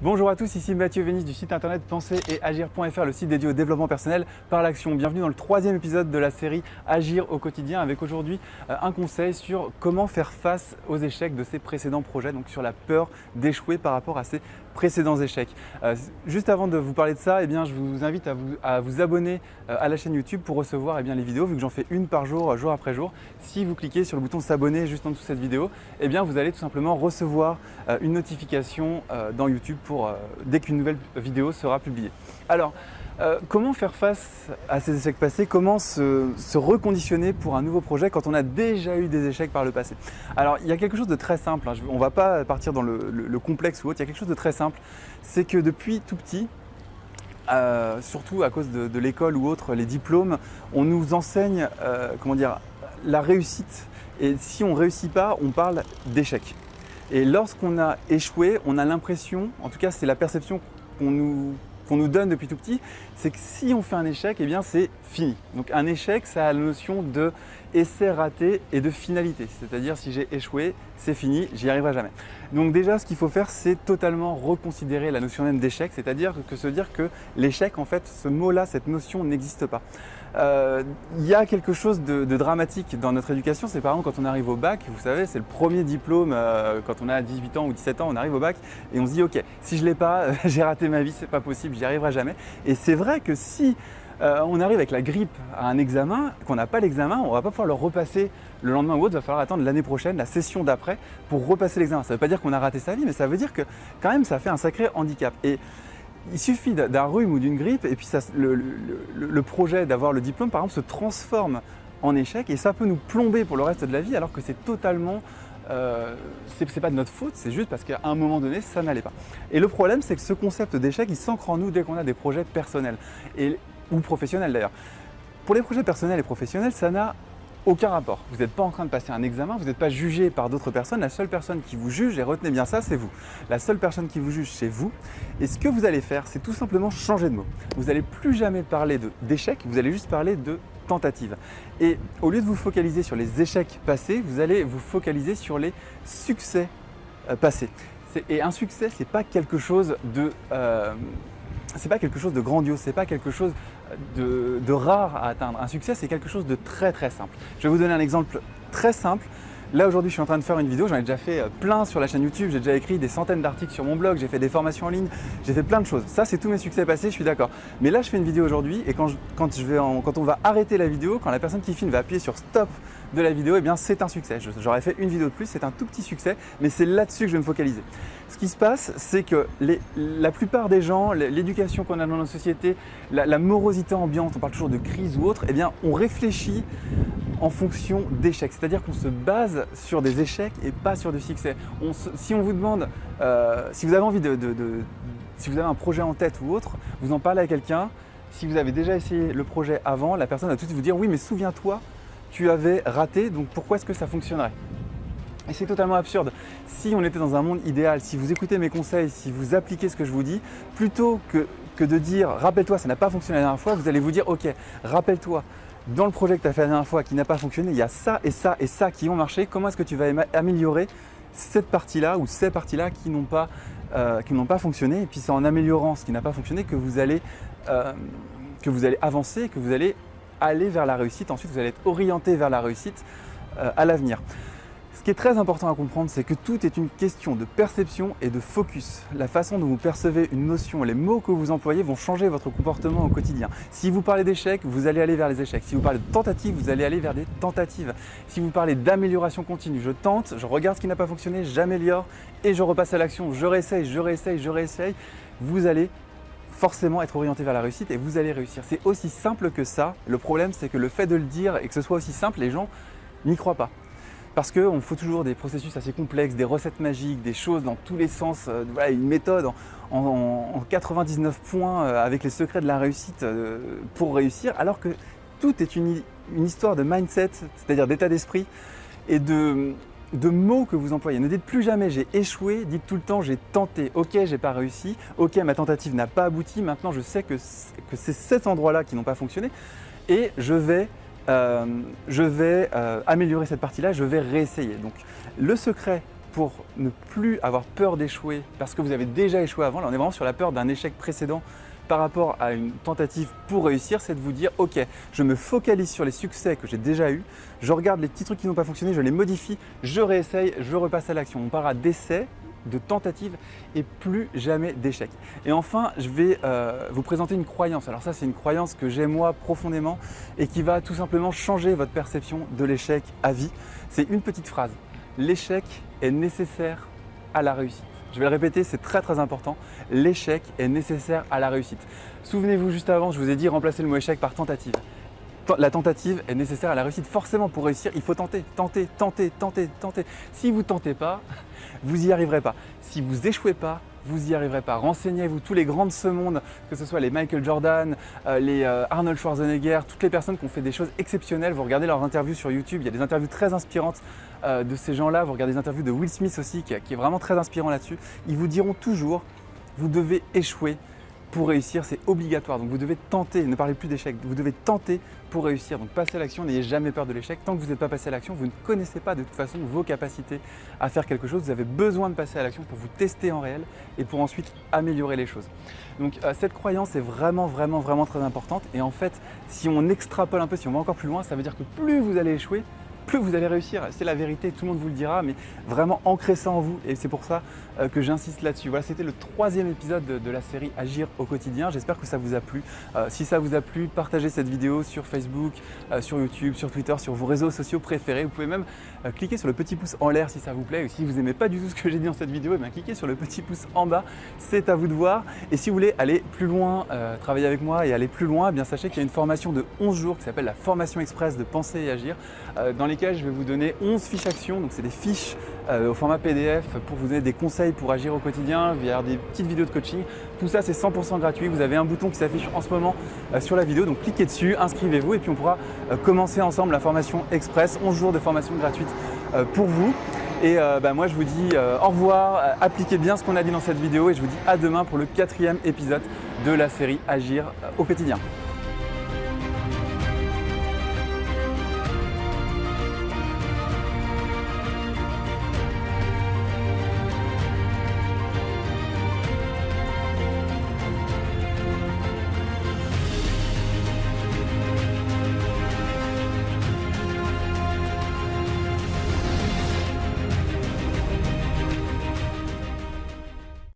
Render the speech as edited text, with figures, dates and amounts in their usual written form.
Bonjour à tous, ici Mathieu Vénis du site internet penser et agir.fr, le site dédié au développement personnel par l'action. Bienvenue dans le 3e épisode de la série Agir au quotidien avec aujourd'hui un conseil sur comment faire face aux échecs de ses précédents projets, donc sur la peur d'échouer par rapport à ses précédents échecs. Juste avant de vous parler de ça, je vous invite à vous abonner à la chaîne YouTube pour recevoir les vidéos, vu que j'en fais une par jour, jour après jour. Si vous cliquez sur le bouton s'abonner juste en dessous de cette vidéo, vous allez tout simplement recevoir une notification dans YouTube dès qu'une nouvelle vidéo sera publiée. Alors, comment faire face à ces échecs passés? Comment se reconditionner pour un nouveau projet quand on a déjà eu des échecs par le passé? Alors, il y a quelque chose de très simple, on ne va pas partir dans le complexe ou autre, il y a quelque chose de très simple, c'est que depuis tout petit, surtout à cause de l'école ou autre, les diplômes, on nous enseigne la réussite, et si on ne réussit pas, on parle d'échec. Et lorsqu'on a échoué, on a l'impression, en tout cas c'est la perception qu'on nous donne depuis tout petit, c'est que si on fait un échec, c'est fini. Donc un échec, ça a la notion de essai raté et de finalité. C'est-à-dire si j'ai échoué, c'est fini, j'y arriverai jamais. Donc déjà, ce qu'il faut faire, c'est totalement reconsidérer la notion même d'échec, c'est-à-dire se dire que l'échec, en fait, ce mot-là, cette notion n'existe pas. Il y a quelque chose de dramatique dans notre éducation, c'est par exemple quand on arrive au bac, vous savez, c'est le premier diplôme, quand on a 18 ans ou 17 ans, on arrive au bac et on se dit ok, si je ne l'ai pas, j'ai raté ma vie, c'est pas possible, j'y arriverai jamais. Et c'est vrai que si on arrive avec la grippe à un examen, qu'on n'a pas l'examen, on ne va pas pouvoir le repasser le lendemain ou autre, il va falloir attendre l'année prochaine, la session d'après, pour repasser l'examen. Ça ne veut pas dire qu'on a raté sa vie, mais ça veut dire que quand même ça fait un sacré handicap. Et il suffit d'un rhume ou d'une grippe et puis le projet d'avoir le diplôme par exemple se transforme en échec et ça peut nous plomber pour le reste de la vie alors que c'est totalement, c'est pas de notre faute, c'est juste parce qu'à un moment donné ça n'allait pas. Et le problème c'est que ce concept d'échec il s'ancre en nous dès qu'on a des projets personnels ou professionnels d'ailleurs. Pour les projets personnels et professionnels ça n'a aucun rapport. Vous n'êtes pas en train de passer un examen, vous n'êtes pas jugé par d'autres personnes. La seule personne qui vous juge, et retenez bien ça, c'est vous. La seule personne qui vous juge, c'est vous. Et ce que vous allez faire, c'est tout simplement changer de mot. Vous n'allez plus jamais parler d'échec, vous allez juste parler de tentative. Et au lieu de vous focaliser sur les échecs passés, vous allez vous focaliser sur les succès passés. Et un succès, c'est pas quelque chose de grandiose, c'est pas quelque chose de rare à atteindre. Un succès, c'est quelque chose de très très simple. Je vais vous donner un exemple très simple. Là aujourd'hui, je suis en train de faire une vidéo, j'en ai déjà fait plein sur la chaîne YouTube, j'ai déjà écrit des centaines d'articles sur mon blog, j'ai fait des formations en ligne, j'ai fait plein de choses. Ça, c'est tous mes succès passés, je suis d'accord. Mais là, je fais une vidéo aujourd'hui et quand on va arrêter la vidéo, quand la personne qui filme va appuyer sur stop de la vidéo, c'est un succès. J'aurais fait une vidéo de plus, c'est un tout petit succès, mais c'est là-dessus que je vais me focaliser. Ce qui se passe, c'est que la plupart des gens, l'éducation qu'on a dans notre société, la morosité ambiante, on parle toujours de crise ou autre, on réfléchit en fonction d'échecs. C'est-à-dire qu'on se base sur des échecs et pas sur des succès. Si on vous demande, si vous avez envie si vous avez un projet en tête ou autre, vous en parlez à quelqu'un. Si vous avez déjà essayé le projet avant, la personne va tout de suite vous dire oui, mais souviens-toi, tu avais raté, donc pourquoi est-ce que ça fonctionnerait? Et c'est totalement absurde. Si on était dans un monde idéal, si vous écoutez mes conseils, si vous appliquez ce que je vous dis, plutôt que de dire rappelle-toi, ça n'a pas fonctionné la dernière fois, vous allez vous dire ok, rappelle-toi, dans le projet que tu as fait la dernière fois qui n'a pas fonctionné, il y a ça et ça et ça qui ont marché, comment est-ce que tu vas améliorer cette partie-là ou ces parties-là qui n'ont pas fonctionné? Et puis c'est en améliorant ce qui n'a pas fonctionné que vous allez avancer, que vous allez aller vers la réussite. Ensuite, vous allez être orienté vers la réussite à l'avenir. Ce qui est très important à comprendre, c'est que tout est une question de perception et de focus. La façon dont vous percevez une notion, les mots que vous employez vont changer votre comportement au quotidien. Si vous parlez d'échecs, vous allez aller vers les échecs. Si vous parlez de tentatives, vous allez aller vers des tentatives. Si vous parlez d'amélioration continue, je tente, je regarde ce qui n'a pas fonctionné, j'améliore et je repasse à l'action, je réessaye, vous allez forcément être orienté vers la réussite et vous allez réussir. C'est aussi simple que ça. Le problème, c'est que le fait de le dire et que ce soit aussi simple, les gens n'y croient pas. Parce qu'on faut toujours des processus assez complexes, des recettes magiques, des choses dans tous les sens, une méthode en 99 points avec les secrets de la réussite pour réussir, alors que tout est une histoire de mindset, c'est-à-dire d'état d'esprit et de mots que vous employez. Ne dites plus jamais j'ai échoué, dites tout le temps j'ai tenté, ok j'ai pas réussi, ok ma tentative n'a pas abouti, maintenant je sais que c'est cet endroit-là qui n'ont pas fonctionné et je vais améliorer cette partie-là, je vais réessayer. Donc le secret pour ne plus avoir peur d'échouer parce que vous avez déjà échoué avant, là on est vraiment sur la peur d'un échec précédent par rapport à une tentative pour réussir, c'est de vous dire ok, je me focalise sur les succès que j'ai déjà eus, je regarde les petits trucs qui n'ont pas fonctionné, je les modifie, je réessaye, je repasse à l'action. On parlera d'essais, de tentatives et plus jamais d'échecs. Et enfin, je vais vous présenter une croyance. Alors ça, c'est une croyance que j'ai moi profondément et qui va tout simplement changer votre perception de l'échec à vie. C'est une petite phrase. L'échec est nécessaire à la réussite. Je vais le répéter, c'est très très important. L'échec est nécessaire à la réussite. Souvenez-vous, juste avant, je vous ai dit remplacer le mot échec par tentative. La tentative est nécessaire à la réussite. Forcément, pour réussir, il faut tenter, tenter, tenter, tenter, tenter. Si vous ne tentez pas, vous n'y arriverez pas. Si vous échouez pas, vous n'y arriverez pas. Renseignez-vous, tous les grands de ce monde, que ce soit les Michael Jordan, les Arnold Schwarzenegger, toutes les personnes qui ont fait des choses exceptionnelles. Vous regardez leurs interviews sur YouTube, il y a des interviews très inspirantes de ces gens-là. Vous regardez des interviews de Will Smith aussi, qui est vraiment très inspirant là-dessus. Ils vous diront toujours, vous devez échouer pour réussir, c'est obligatoire. Donc vous devez tenter, ne parlez plus d'échec, vous devez tenter pour réussir. Donc passez à l'action, n'ayez jamais peur de l'échec. Tant que vous n'êtes pas passé à l'action, vous ne connaissez pas de toute façon vos capacités à faire quelque chose. Vous avez besoin de passer à l'action pour vous tester en réel et pour ensuite améliorer les choses. Donc cette croyance est vraiment très importante. Et en fait, si on extrapole un peu, si on va encore plus loin, ça veut dire que plus vous allez échouer, plus vous allez réussir. C'est la vérité, tout le monde vous le dira, mais vraiment ancrez ça en vous et c'est pour ça que j'insiste là-dessus. Voilà, c'était le 3e épisode de la série Agir au quotidien. J'espère que ça vous a plu. Si ça vous a plu, partagez cette vidéo sur Facebook, sur YouTube, sur Twitter, sur vos réseaux sociaux préférés. Vous pouvez même cliquer sur le petit pouce en l'air si ça vous plaît. Ou si vous n'aimez pas du tout ce que j'ai dit dans cette vidéo, cliquez sur le petit pouce en bas. C'est à vous de voir. Et si vous voulez aller plus loin, travailler avec moi et aller plus loin, sachez qu'il y a une formation de 11 jours qui s'appelle la formation express de Penser et Agir, dans lesquelles je vais vous donner 11 fiches actions. Donc c'est des fiches au format PDF pour vous donner des conseils pour agir au quotidien via des petites vidéos de coaching. Tout ça c'est 100% gratuit. Vous avez un bouton qui s'affiche en ce moment sur la vidéo. Donc cliquez dessus, inscrivez-vous et puis on pourra commencer ensemble la formation express. 11 jours de formation gratuite pour vous. Et moi je vous dis au revoir, appliquez bien ce qu'on a dit dans cette vidéo et je vous dis à demain pour le 4e épisode de la série Agir au quotidien.